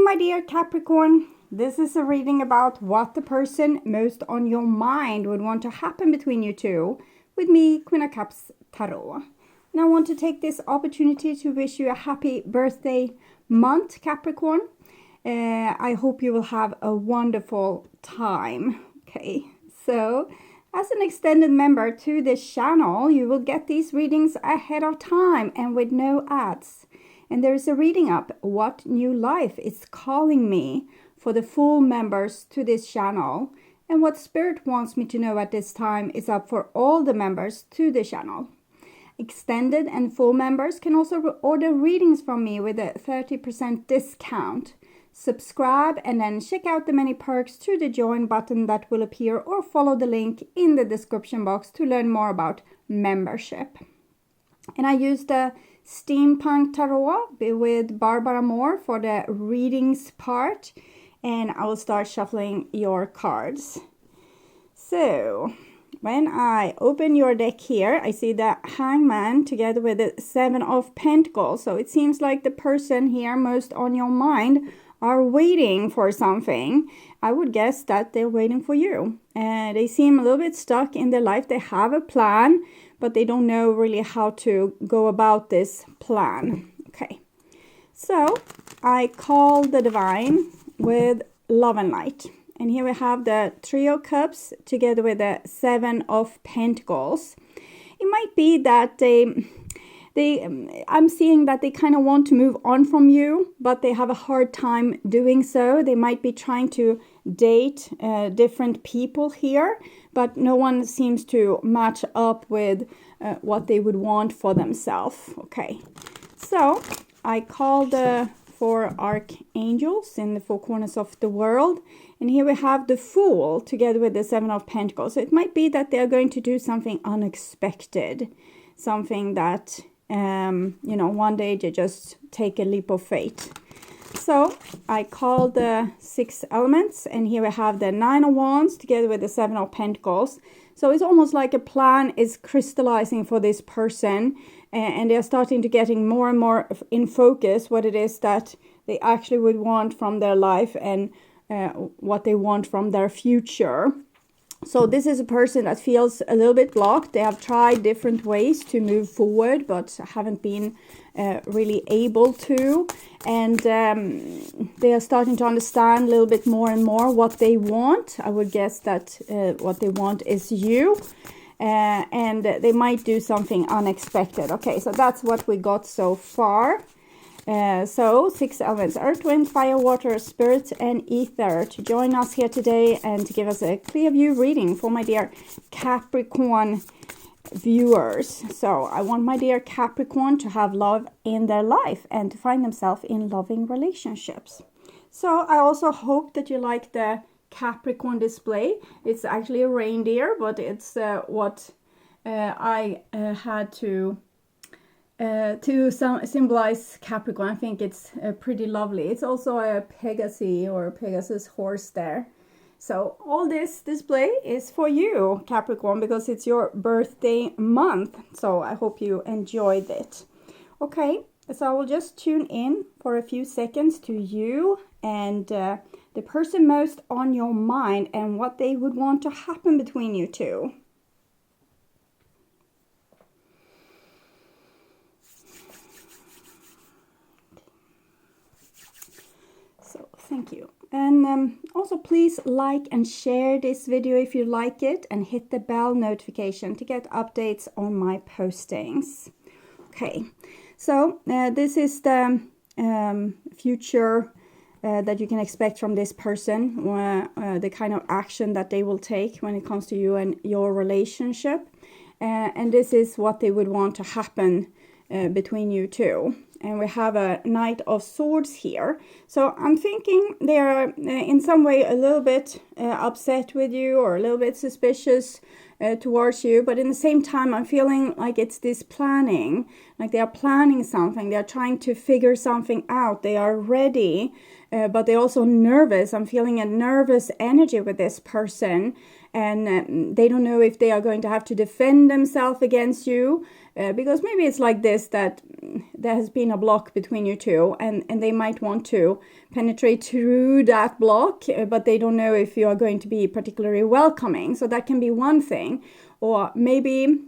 my dear Capricorn. This is a reading about what the person most on your mind would want to happen between you two with me, Queen of Cups Tarot. And I want to take this opportunity to wish you a happy birthday month, Capricorn. I hope you will have a wonderful time. Okay, so as an extended member to this channel, you will get these readings ahead of time and with no ads. And there is a reading up, What New Life is Calling Me, for the full members to this channel. And what Spirit wants me to know at this time is up for all the members to the channel. Extended and full members can also order readings from me with a 30% discount. Subscribe and then check out the many perks through the join button that will appear, or follow the link in the description box to learn more about membership. And I use the Steampunk Tarot with Barbara Moore for the readings part, and I will start shuffling your cards. So when I open your deck here, I see the Hangman together with the Seven of Pentacles. So it seems like the person here most on your mind are waiting for something. I would guess that they're waiting for you. They seem a little bit stuck in their life. They have a plan, but they don't know really how to go about this plan. Okay, so I call the Divine with Love and Light. And here we have the Three of Cups together with the Seven of Pentacles. It might be that I'm seeing that they kind of want to move on from you, but they have a hard time doing so. They might be trying to date different people here, but no one seems to match up with what they would want for themselves. Okay, so I call the four archangels in the four corners of the world, and here we have the Fool together with the Seven of Pentacles. So it might be that they are going to do something unexpected, something that one day they just take a leap of faith. So I call the six elements, and here we have the Nine of Wands together with the Seven of Pentacles. So it's almost like a plan is crystallizing for this person, and they're starting to getting more and more in focus what it is that they actually would want from their life, and what they want from their future. So this is a person that feels a little bit blocked. They have tried different ways to move forward, but haven't been really able to. And they are starting to understand a little bit more and more what they want. I would guess that what they want is you. And they might do something unexpected. Okay, so that's what we got so far. So six elements: earth, wind, fire, water, spirit, and ether, to join us here today and to give us a clear view reading for my dear Capricorn viewers. So I want my dear Capricorn to have love in their life and to find themselves in loving relationships. So I also hope that you like the Capricorn display. It's actually a reindeer, but it's what I had to symbolize Capricorn. I think it's pretty lovely. It's also a Pegasus horse there. So all this display is for you, Capricorn, because it's your birthday month. So I hope you enjoyed it. Okay, so I will just tune in for a few seconds to you and the person most on your mind and what they would want to happen between you two. Thank you. And also please like and share this video if you like it, and hit the bell notification to get updates on my postings. Okay, so this is the future that you can expect from this person, the kind of action that they will take when it comes to you and your relationship. And this is what they would want to happen between you two. And we have a Knight of Swords here. So I'm thinking they are in some way a little bit upset with you, or a little bit suspicious towards you. But in the same time, I'm feeling like it's this planning. Like they are planning something. They are trying to figure something out. They are ready, but they're also nervous. I'm feeling a nervous energy with this person. and they don't know if they are going to have to defend themselves against you, because maybe it's like this, that there has been a block between you two, and they might want to penetrate through that block, but they don't know if you are going to be particularly welcoming. So that can be one thing. Or maybe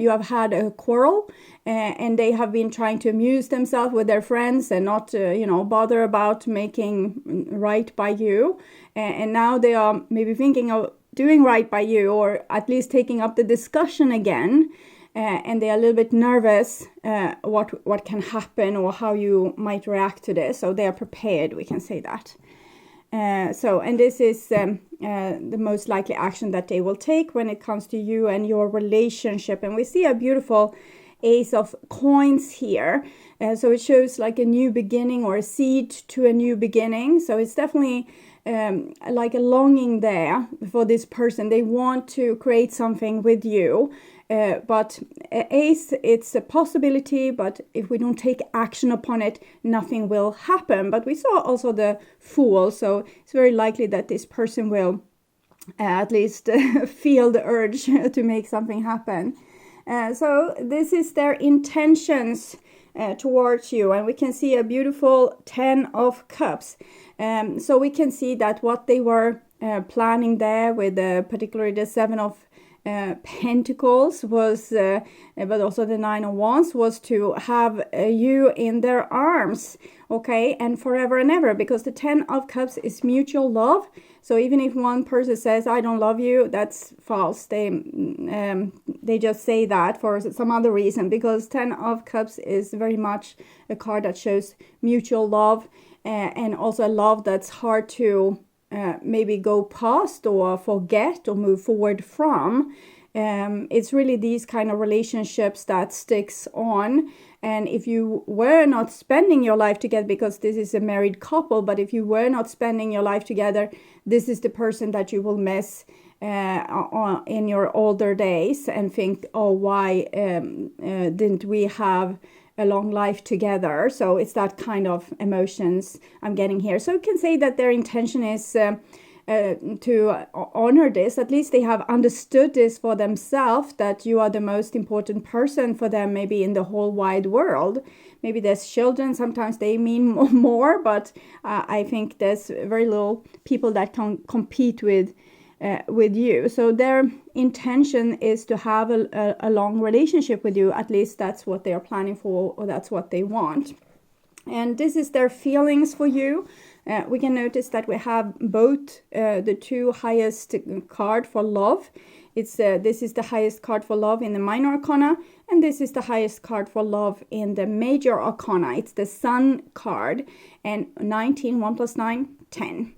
you have had a quarrel, and they have been trying to amuse themselves with their friends and not, bother about making right by you. And now they are maybe thinking of doing right by you, or at least taking up the discussion again. And they are a little bit nervous what can happen or how you might react to this. So they are prepared, we can say that. And this is the most likely action that they will take when it comes to you and your relationship. And we see a beautiful Ace of Coins here. So it shows like a new beginning, or a seed to a new beginning. So it's definitely like a longing there for this person. They want to create something with you. But Ace, it's a possibility, but if we don't take action upon it, nothing will happen. But we saw also the Fool, so it's very likely that this person will at least feel the urge to make something happen. So this is their intentions towards you, and we can see a beautiful 10 of Cups. So we can see that what they were planning there with particularly the 7 of Pentacles was, but also the 9 of Wands, was to have you in their arms, okay, and forever and ever, because the 10 of Cups is mutual love. So even if one person says, I don't love you, that's false. They just say that for some other reason, because 10 of Cups is very much a card that shows mutual love, and also a love that's hard to maybe go past or forget or move forward from. It's really these kind of relationships that sticks on. And if you were not spending your life together, because this is a married couple, but if you were not spending your life together, this is the person that you will miss in your older days and think, oh, why didn't we have a long life together? So it's that kind of emotions I'm getting here. So you can say that their intention is to honor this. At least they have understood this for themselves, that you are the most important person for them, maybe in the whole wide world. Maybe there's children, sometimes they mean more, but I think there's very little people that can compete with you. So their intention is to have a long relationship with you. At least that's what they are planning for, or that's what they want. And this is their feelings for you. We can notice that we have both the two highest card for love. This is the highest card for love in the minor arcana, and this is the highest card for love in the major arcana. It's the Sun card, and 19, 1 plus 9, 10.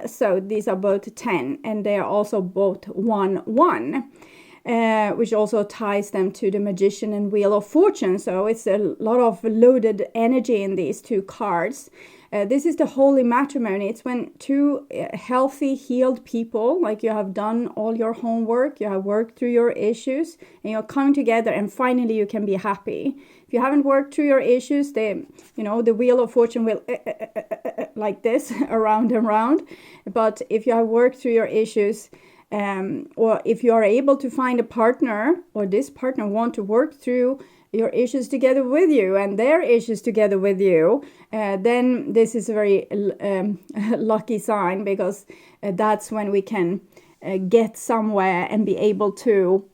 So these are both 10, and they are also both 1, 1. Which also ties them to the Magician and Wheel of Fortune. So it's a lot of loaded energy in these two cards. This is the holy matrimony. It's when two healthy, healed people, like you have done all your homework, you have worked through your issues, and you're coming together, and finally you can be happy. If you haven't worked through your issues, the Wheel of Fortune will like this, around and round. But if you have worked through your issues, or if you are able to find a partner, or this partner want to work through your issues together with you and their issues together with you, then this is a very lucky sign, because that's when we can get somewhere and be able to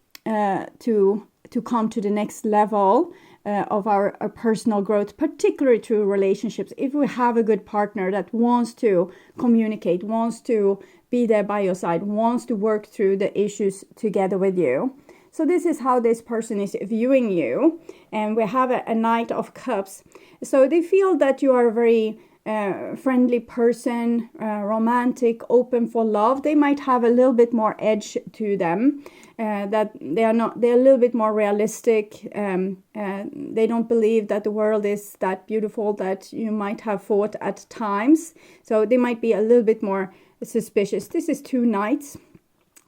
come to the next level of our personal growth, particularly through relationships. If we have a good partner that wants to communicate, wants to be there by your side, wants to work through the issues together with you. So this is how this person is viewing you. And we have a Knight of Cups. So they feel that you are a very friendly person, romantic, open for love. They might have a little bit more edge to them, that they're a little bit more realistic. They don't believe that the world is that beautiful that you might have thought at times. So they might be a little bit more suspicious. This is 2 Knights.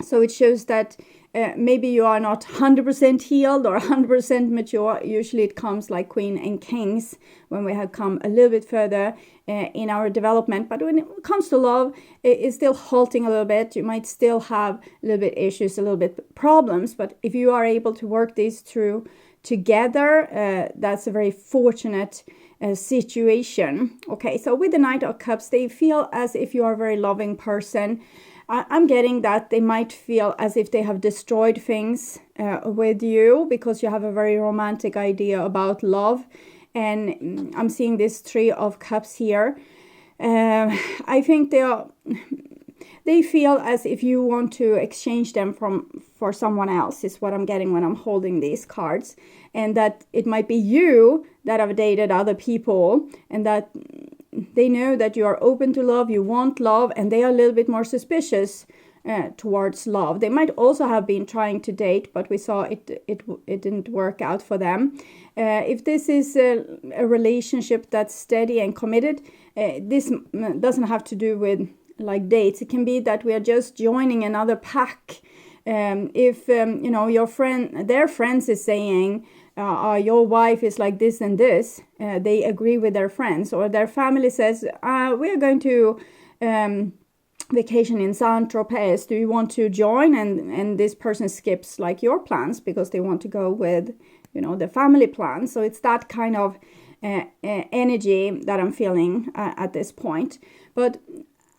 So it shows that maybe you are not 100% healed or 100% mature. Usually it comes like Queen and Kings when we have come a little bit further in our development. But when it comes to love, it's still halting a little bit. You might still have a little bit issues, a little bit problems. But if you are able to work these through together, that's a very fortunate situation. Okay, so with the Knight of Cups, they feel as if you are a very loving person. I'm getting that they might feel as if they have destroyed things with you because you have a very romantic idea about love. And I'm seeing this Three of Cups here. I think they feel as if you want to exchange them for someone else, is what I'm getting when I'm holding these cards. And that it might be you that have dated other people, and that they know that you are open to love, you want love, and they are a little bit more suspicious towards love. They might also have been trying to date, but we saw it didn't work out for them. If this is a relationship that's steady and committed, this doesn't have to do with like dates. It can be that we are just joining another pack. If their friends is saying your wife is like this and this, they agree with their friends, or their family says we are going to vacation in Saint-Tropez, do you want to join? And this person skips like your plans because they want to go with the family plan. So it's that kind of energy that I'm feeling at this point. But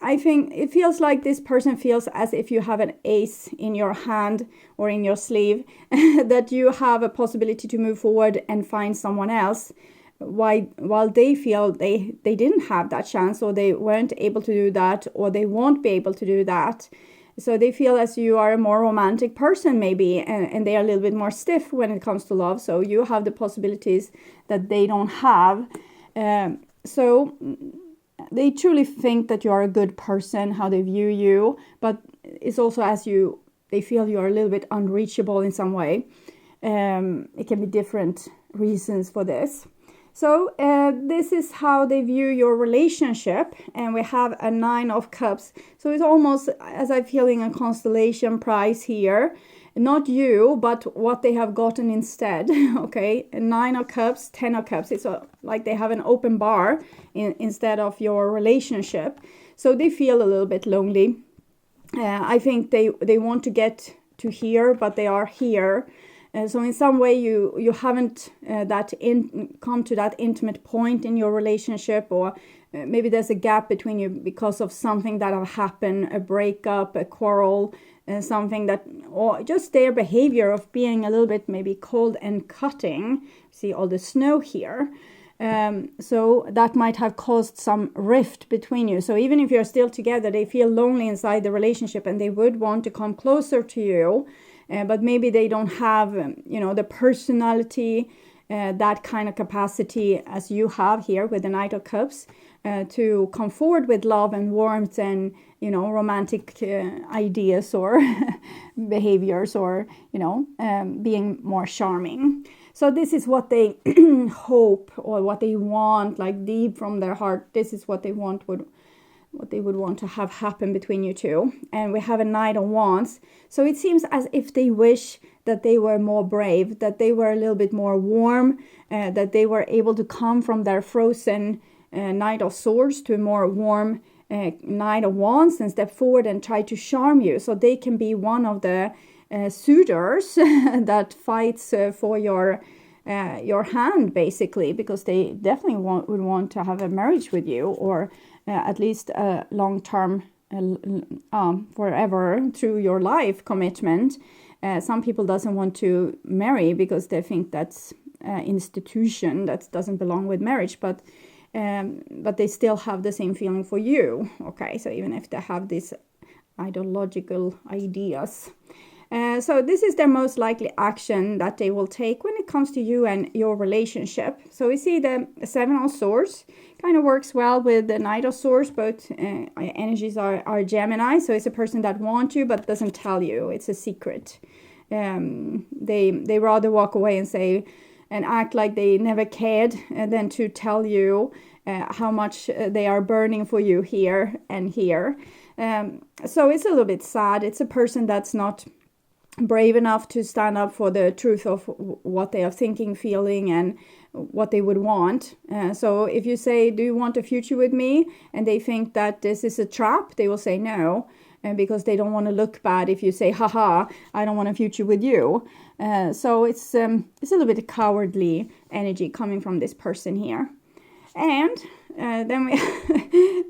I think it feels like this person feels as if you have an ace in your hand or in your sleeve, that you have a possibility to move forward and find someone else, while they feel they didn't have that chance, or they weren't able to do that, or they won't be able to do that. So they feel as you are a more romantic person maybe, and they are a little bit more stiff when it comes to love. So you have the possibilities that they don't have. So they truly think that you are a good person, how they view you, but it's also they feel you are a little bit unreachable in some way. It can be different reasons for this. So this is how they view your relationship, and we have a Nine of Cups. So it's almost as I'm feeling a constellation prize here. Not you, but what they have gotten instead. Okay, a Nine of Cups, 10 of Cups. It's like they have an open bar instead of your relationship. So they feel a little bit lonely. I think they want to get to here, but they are here. So in some way you haven't come to that intimate point in your relationship, or maybe there's a gap between you because of something that have happened, a breakup, a quarrel, something that, or just their behavior of being a little bit maybe cold and cutting. See all the snow here. So that might have caused some rift between you. So even if you're still together, they feel lonely inside the relationship, and they would want to come closer to you. But maybe they don't have, the personality, that kind of capacity as you have here with the Knight of Cups, to come forward with love and warmth and, romantic ideas or behaviors, or, being more charming. So this is what they hope, or what they want, like deep from their heart. This is what they want, what they would want to have happen between you two. And we have a Knight of Wands. So it seems as if they wish that they were more brave, that they were a little bit more warm, that they were able to come from their frozen Knight of Swords to a more warm Knight of Wands and step forward and try to charm you. So they can be one of the suitors that fights for your hand, basically, because they definitely would want to have a marriage with you, or at least a long-term, forever through your life commitment. Some people doesn't want to marry because they think that's institution that doesn't belong with marriage, but they still have the same feeling for you. Okay, so even if they have these ideological ideas. So this is their most likely action that they will take when it comes to you and your relationship. So we see the Seven of Swords kind of works well with the Knight of Swords. Both energies are Gemini. So it's a person that wants you but doesn't tell you. It's a secret. They rather walk away and say and act like they never cared than to tell you how much they are burning for you here and here. So it's a little bit sad. It's a person that's not brave enough to stand up for the truth of what they are thinking, feeling, and what they would want. So if you say, do you want a future with me? And they think that this is a trap, they will say no, because they don't want to look bad if you say, haha, I don't want a future with you. So it's a little bit of cowardly energy coming from this person here. And then we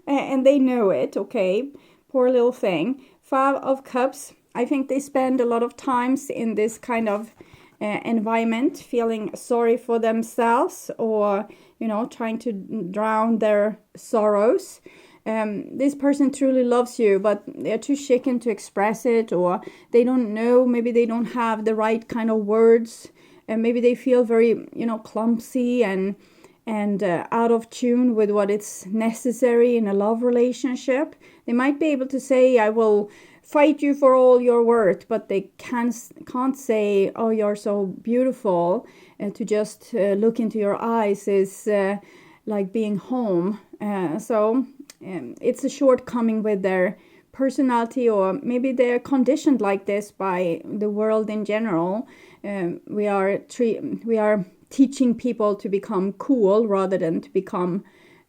and they know it, okay, poor little thing. 5 of Cups, I think they spend a lot of times in this kind of environment, feeling sorry for themselves, or, you know, trying to drown their sorrows. This person truly loves you, but they're too shaken to express it, or they don't know, maybe they don't have the right kind of words, and maybe they feel very, you know, clumsy and out of tune with what is necessary in a love relationship. They might be able to say, I will fight you for all your worth, but they can't say, oh, you're so beautiful. To just look into your eyes is like being home. So it's a shortcoming with their personality, or maybe they're conditioned like this by the world in general. We are teaching people to become cool rather than to become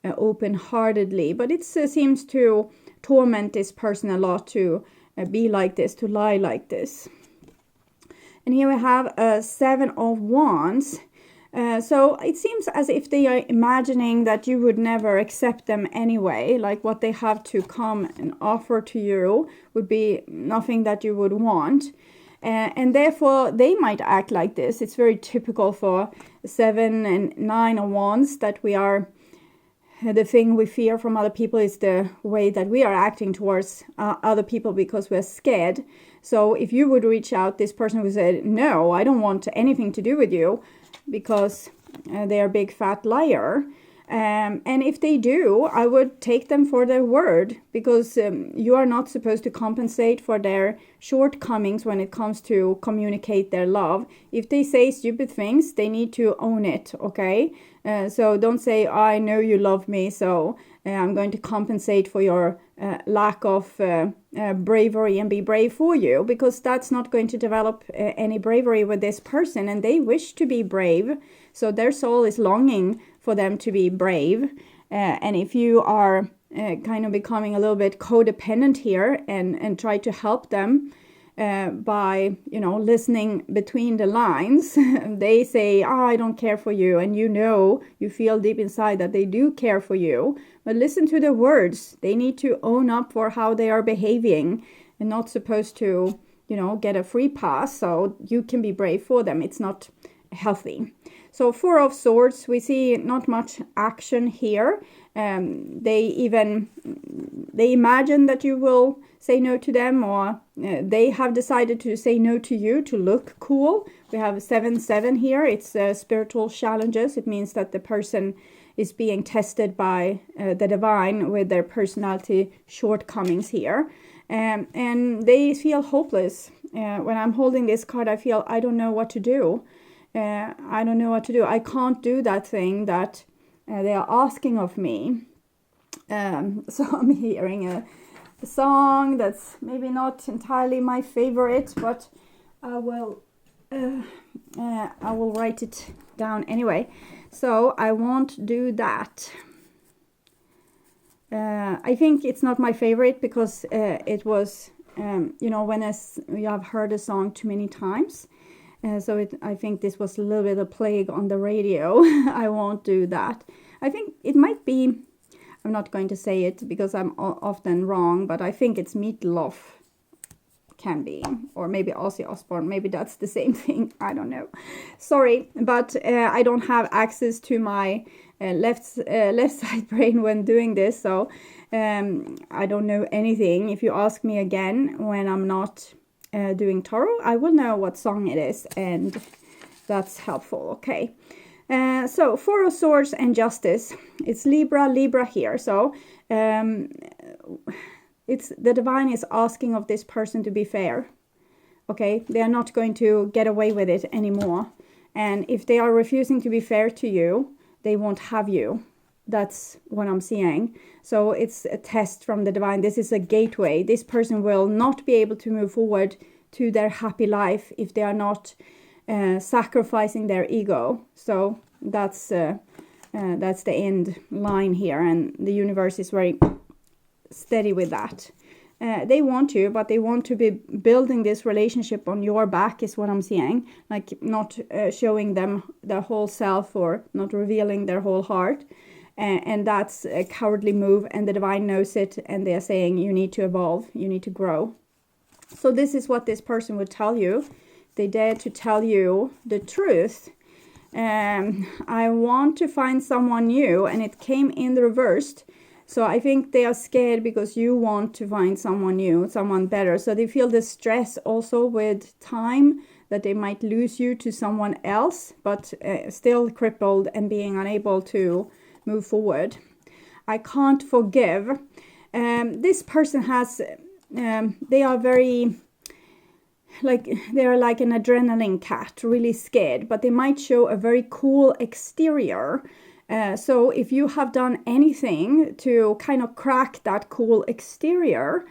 open-heartedly. But it seems to torment this person a lot to be like this, to lie like this. And here we have a 7 of Wands. So it seems as if they are imagining that you would never accept them anyway, like what they have to come and offer to you would be nothing that you would want. And therefore they might act like this. It's very typical for 7 and 9 of Wands that we are, the thing we fear from other people is the way that we are acting towards other people because we're scared. So if you would reach out, this person would say, no, I don't want anything to do with you, because they are a big fat liar. And if they do, I would take them for their word, because you are not supposed to compensate for their shortcomings when it comes to communicate their love. If they say stupid things, they need to own it, okay? So don't say, I know you love me, so I'm going to compensate for your lack of bravery and be brave for you, because that's not going to develop any bravery with this person, and they wish to be brave. So their soul is longing for them to be brave. And if you are kind of becoming a little bit codependent here and try to help them by, you know, listening between the lines, they say, oh, I don't care for you. And you feel deep inside that they do care for you. But listen to the words. They need to own up for how they are behaving, and not supposed to, you know, get a free pass so you can be brave for them. It's not healthy. So 4 of Swords, we see not much action here. They imagine that you will say no to them, or they have decided to say no to you to look cool. We have 7-7 here. It's spiritual challenges. It means that the person is being tested by the divine with their personality shortcomings here. And they feel hopeless. When I'm holding this card, I feel I don't know what to do. I don't know what to do. I can't do that thing that they are asking of me. So I'm hearing a song that's maybe not entirely my favorite, but I will write it down anyway. So I won't do that. I think it's not my favorite because it was, you know, when you have heard a song too many times. So I think this was a little bit of plague on the radio. I won't do that. I think it might be, I'm not going to say it because I'm often wrong, but I think it's Meatloaf, can be, or maybe Ozzy Osbourne. Maybe that's the same thing. I don't know. Sorry, but I don't have access to my left side brain when doing this, so I don't know anything. If you ask me again when I'm not doing tarot, I will know what song it is, and that's helpful. Okay. So 4 of Swords and Justice. It's Libra here. So it's the divine is asking of this person to be fair. Okay, they are not going to get away with it anymore. And if they are refusing to be fair to you, they won't have you. That's what I'm seeing. So it's a test from the divine. This is a gateway. This person will not be able to move forward to their happy life if they are not sacrificing their ego. So that's the end line here, and the universe is very steady with that. They want you, but they want to be building this relationship on your back, is what I'm seeing. Like not showing them their whole self or not revealing their whole heart. And that's a cowardly move, and the divine knows it, and they're saying you need to evolve, you need to grow. So this is what this person would tell you. They dare to tell you the truth. I want to find someone new, and it came in the reversed. So I think they are scared because you want to find someone new, someone better. So they feel the stress also with time, that they might lose you to someone else, but still crippled and being unable to move forward. I can't forgive. This person has, they are very, like, they're like an adrenaline cat, really scared, but they might show a very cool exterior. So if you have done anything to kind of crack that cool exterior,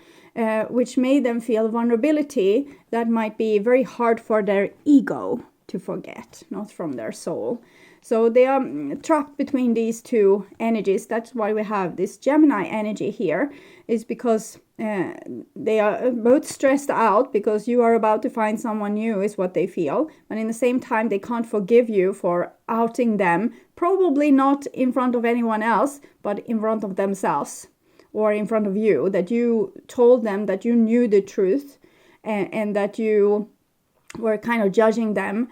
which made them feel vulnerability, that might be very hard for their ego to forget, not from their soul. So they are trapped between these two energies. That's why we have this Gemini energy here, is because they are both stressed out because you are about to find someone new, is what they feel. But in the same time, they can't forgive you for outing them, probably not in front of anyone else, but in front of themselves or in front of you, that you told them that you knew the truth, and that you were kind of judging them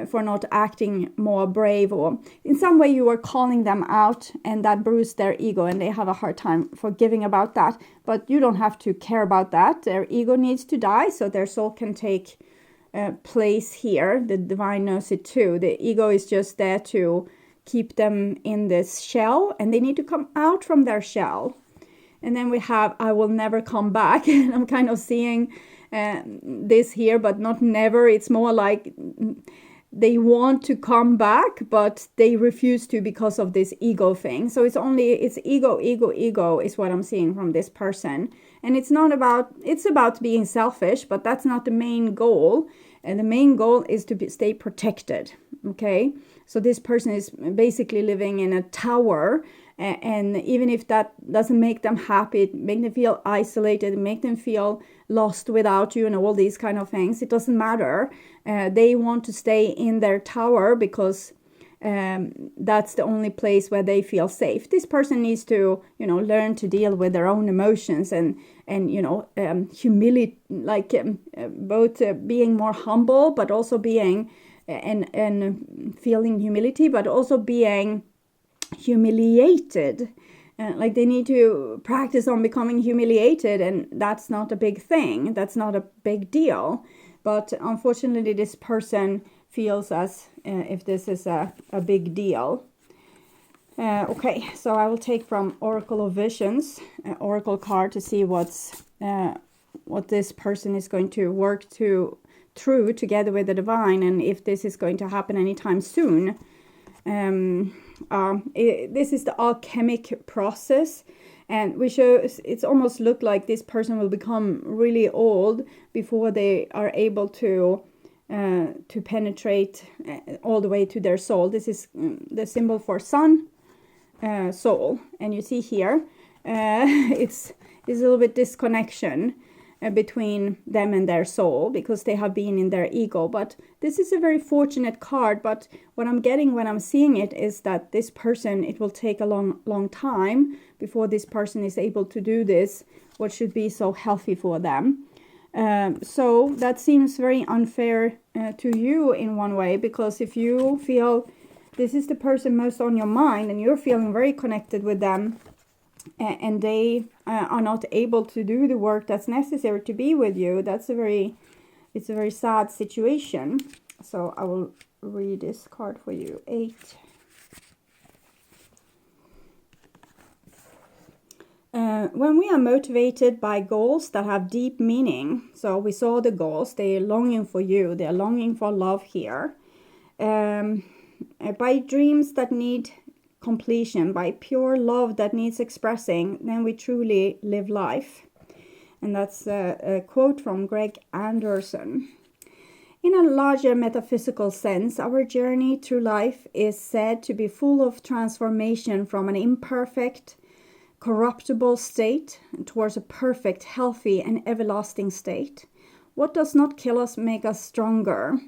for not acting more brave, or in some way you were calling them out, and that bruised their ego, and they have a hard time forgiving about that. But you don't have to care about that. Their ego needs to die so their soul can take place here. The divine knows it too. The ego is just there to keep them in this shell, and they need to come out from their shell. And then we have I will never come back. And I'm kind of seeing this here, but not never. It's more like they want to come back, but they refuse to because of this ego thing. So it's ego is what I'm seeing from this person. And it's about being selfish, but that's not the main goal. And the main goal is to stay protected. Okay. So this person is basically living in a tower. And even if that doesn't make them happy, it make them feel isolated, make them feel lost without you and all these kind of things, it doesn't matter. They want to stay in their tower because that's the only place where they feel safe. This person needs to, learn to deal with their own emotions and humility, like both being more humble, but also being and feeling humility, but also being humiliated. Like they need to practice on becoming humiliated, and that's not a big thing. That's not a big deal. But unfortunately, this person feels as if this is a big deal. Okay, so I will take from Oracle of Visions, Oracle card, to see what this person is going to work through together with the divine, and if this is going to happen anytime soon. This is the alchemic process, and it's almost looked like this person will become really old before they are able to penetrate all the way to their soul. This is the symbol for sun, soul, and you see here it's a little bit disconnection between them and their soul, because they have been in their ego. But this is a very fortunate card. But what I'm getting when I'm seeing it is that this person, it will take a long time before this person is able to do this, what should be so healthy for them. So that seems very unfair to you in one way, because if you feel this is the person most on your mind and you're feeling very connected with them, and they are not able to do the work that's necessary to be with you, it's a very sad situation. So I will read this card for you. 8. When we are motivated by goals that have deep meaning, so we saw the goals, they are longing for you, they are longing for love here, by dreams that need completion, by pure love that needs expressing, then we truly live life. And that's a quote from Greg Anderson. In a larger metaphysical sense, our journey through life is said to be full of transformation from an imperfect, corruptible state towards a perfect, healthy, and everlasting state. What does not kill us make us stronger.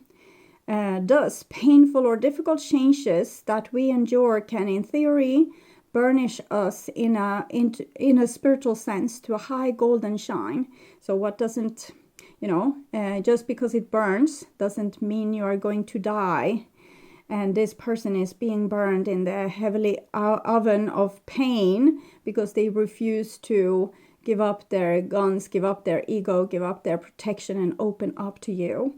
Thus, painful or difficult changes that we endure can, in theory, burnish us in a spiritual sense to a high golden shine. So what doesn't, just because it burns doesn't mean you are going to die. And this person is being burned in the heavily oven of pain because they refuse to give up their guns, give up their ego, give up their protection, and open up to you.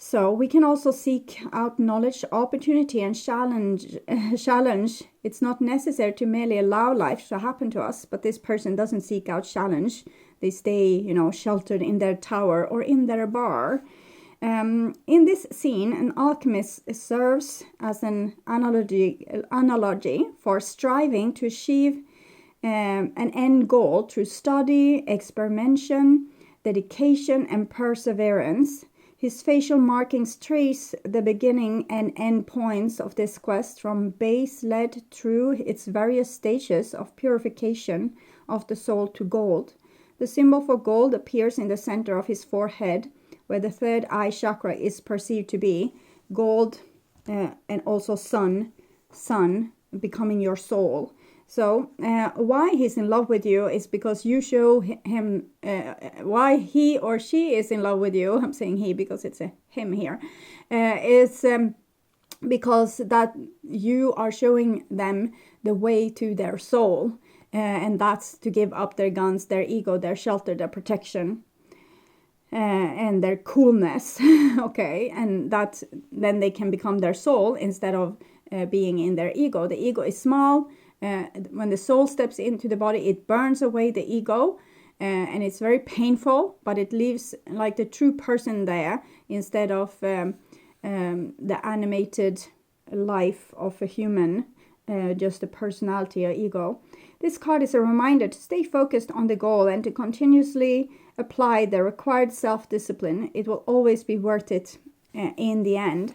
So we can also seek out knowledge, opportunity, and challenge. It's not necessary to merely allow life to happen to us, but this person doesn't seek out challenge. They stay, sheltered in their tower or in their bar. In this scene, an alchemist serves as an analogy for striving to achieve an end goal through study, experimentation, dedication, and perseverance. His facial markings trace the beginning and end points of this quest from base led through its various stages of purification of the soul to gold. The symbol for gold appears in the center of his forehead, where the third eye chakra is perceived to be. Gold and also sun becoming your soul. So why he's in love with you is because you show him, why he or she is in love with you, I'm saying he because it's a him here, is because that you are showing them the way to their soul. And that's to give up their guns, their ego, their shelter, their protection, and their coolness. Okay, and that then they can become their soul instead of being in their ego. The ego is small. When the soul steps into the body, it burns away the ego, and it's very painful, but it leaves like the true person there instead of the animated life of a human, just a personality or ego. This card is a reminder to stay focused on the goal and to continuously apply the required self-discipline. It will always be worth it in the end.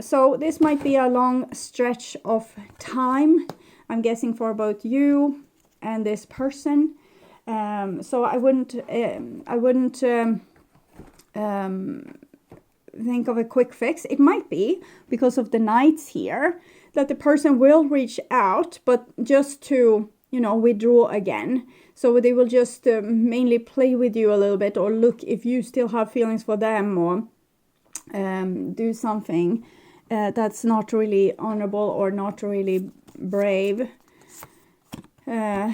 So this might be a long stretch of time, I'm guessing, for both you and this person. So I wouldn't think of a quick fix. It might be because of the knights here that the person will reach out, but just to, withdraw again. So they will just mainly play with you a little bit, or look if you still have feelings for them, or do something that's not really honorable or not really brave. The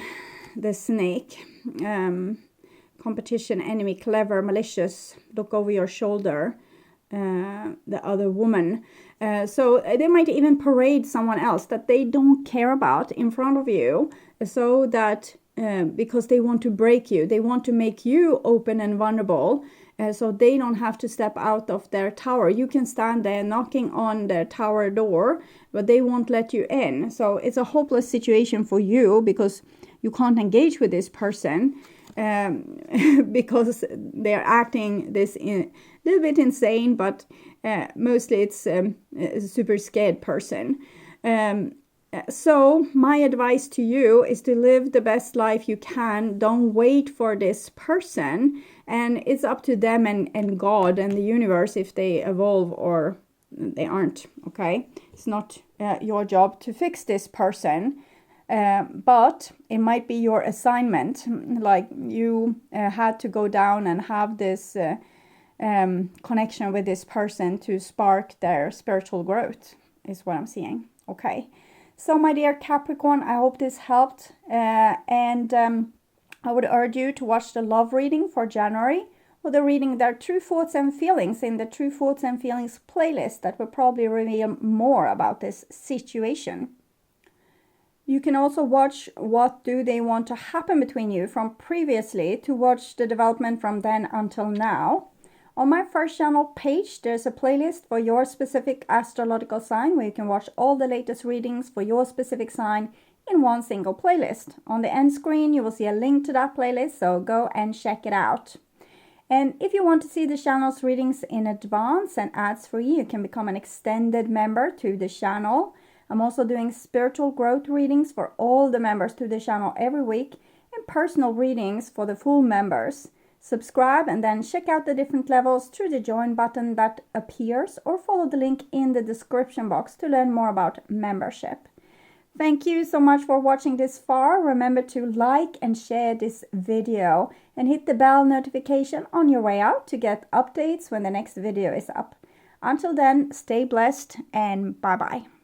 snake, competition, enemy, clever, malicious, look over your shoulder, the other woman. So they might even parade someone else that they don't care about in front of you, so that because they want to break you, they want to make you open and vulnerable, so they don't have to step out of their tower. You can stand there knocking on their tower door, but they won't let you in. So it's a hopeless situation for you because you can't engage with this person because they're acting this a little bit insane, but mostly it's a super scared person. So my advice to you is to live the best life you can. Don't wait for this person, and it's up to them and God and the universe if they evolve or they aren't. Okay, it's not your job to fix this person, but it might be your assignment, like you had to go down and have this connection with this person to spark their spiritual growth, is what I'm seeing. Okay, so my dear Capricorn, I hope this helped, and I would urge you to watch the love reading for January, or the reading their true thoughts and feelings in the True Thoughts and Feelings playlist that will probably reveal more about this situation. You can also watch What Do They Want to Happen Between You from previously to watch the development from then until now. On my first channel page, there's a playlist for your specific astrological sign where you can watch all the latest readings for your specific sign in one single playlist. On the end screen, you will see a link to that playlist, so go and check it out. And if you want to see the channel's readings in advance and ads-free, you can become an extended member to the channel. I'm also doing spiritual growth readings for all the members to the channel every week and personal readings for the full members. Subscribe and then check out the different levels through the join button that appears, or follow the link in the description box to learn more about membership. Thank you so much for watching this far. Remember to like and share this video and hit the bell notification on your way out to get updates when the next video is up. Until then, stay blessed and bye-bye.